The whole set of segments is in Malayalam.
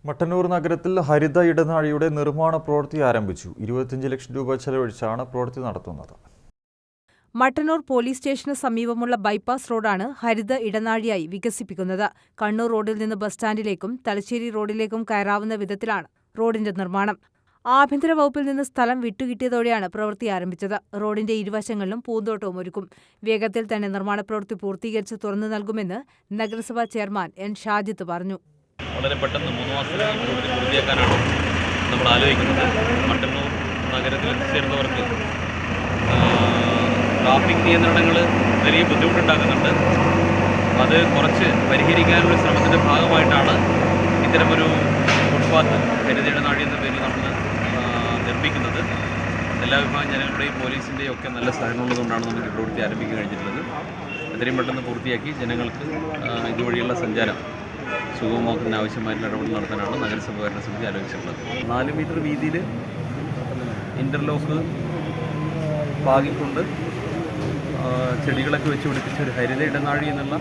മട്ടന്നൂർ നഗരത്തിൽ ഹരിത ഇടനാഴിയുടെ നിർമ്മാണ പ്രവൃത്തി ആരംഭിച്ചു. 25 ലക്ഷം രൂപ ചെലവഴിച്ചാണ് പ്രവൃത്തി നടത്തുന്നത്. മട്ടന്നൂർ പോലീസ് സ്റ്റേഷന് സമീപമുള്ള ബൈപ്പാസ് റോഡാണ് ഹരിത ഇടനാഴിയായി വികസിപ്പിക്കുന്നത്. കണ്ണൂർ റോഡിൽ നിന്ന് ബസ് സ്റ്റാൻഡിലേക്കും തലശ്ശേരി റോഡിലേക്കും കയറാവുന്ന വിധത്തിലാണ് റോഡിന്റെ നിർമ്മാണം. ആഭ്യന്തര വകുപ്പിൽ നിന്ന് സ്ഥലം വിട്ടുകിട്ടിയതോടെയാണ് പ്രവൃത്തി ആരംഭിച്ചത്. റോഡിന്റെ ഇരുവശങ്ങളിലും പൂന്തോട്ടവും ഒരുക്കും. വേഗത്തിൽ തന്നെ നിർമ്മാണ പ്രവൃത്തി പൂർത്തീകരിച്ച് തുറന്നു നൽകുമെന്ന് നഗരസഭാ ചെയർമാൻ എൻ ഷാജിത്ത് പറഞ്ഞു. വളരെ പെട്ടെന്ന് 3 മാസത്തിനകം പ്രവൃത്തി പൂർത്തിയാക്കാനാണ് നമ്മൾ ആലോചിക്കുന്നത്. മട്ടന്നൂർ നഗരത്തിൽ എത്തിച്ചേരുന്നവർക്ക് ട്രാഫിക് നിയന്ത്രണങ്ങൾ വലിയ ബുദ്ധിമുട്ടുണ്ടാക്കുന്നുണ്ട്. അത് കുറച്ച് പരിഹരിക്കാനുള്ള ശ്രമത്തിൻ്റെ ഭാഗമായിട്ടാണ് ഇത്തരമൊരു ഫുട്പാത്ത് ഹരിത ഇടനാഴി എന്ന പേരിൽ നമ്മൾ നിർമ്മിക്കുന്നത്. എല്ലാ വിഭാഗം ജനങ്ങളുടെയും പോലീസിൻ്റെയും ഒക്കെ നല്ല സഹകരണമുള്ളതുകൊണ്ടാണ് നമുക്ക് പ്രവൃത്തി ആരംഭിക്കാൻ കഴിഞ്ഞിട്ടുള്ളത്. എത്രയും പെട്ടെന്ന് പൂർത്തിയാക്കി ജനങ്ങൾക്ക് ഇതുവഴിയുള്ള സഞ്ചാരം സുഗമമാക്കുന്നതിന് ആവശ്യമായിട്ടുള്ള ഇടപെടൽ നടത്താനാണ് നഗരസഭ ഭരണസമിതി ആലോചിച്ചിട്ടുള്ളത്. 4 മീറ്റർ വീതിയിൽ ഇൻ്റർലോക്ക് പാകിക്കൊണ്ട് ചെടികളൊക്കെ വെച്ച് പിടിപ്പിച്ച ഒരു ഹരിത ഇടനാഴി എന്നുള്ള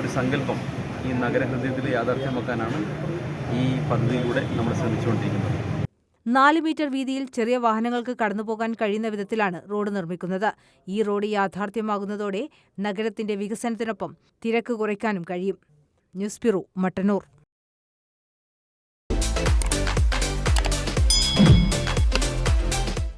ഒരു സങ്കല്പം ഈ നഗരഹൃദയത്തിൽ യാഥാർത്ഥ്യമാക്കാനാണ് ഈ പദ്ധതിയിലൂടെ നമ്മൾ ശ്രമിച്ചുകൊണ്ടിരിക്കുന്നത്. 4 മീറ്റർ വീതിയിൽ ചെറിയ വാഹനങ്ങൾക്ക് കടന്നുപോകാൻ കഴിയുന്ന വിധത്തിലാണ് റോഡ് നിർമ്മിക്കുന്നത്. ഈ റോഡ് യാഥാർത്ഥ്യമാകുന്നതോടെ നഗരത്തിന്റെ വികസനത്തിനൊപ്പം തിരക്ക് കുറയ്ക്കാനും കഴിയും. News bureau, Mattannur.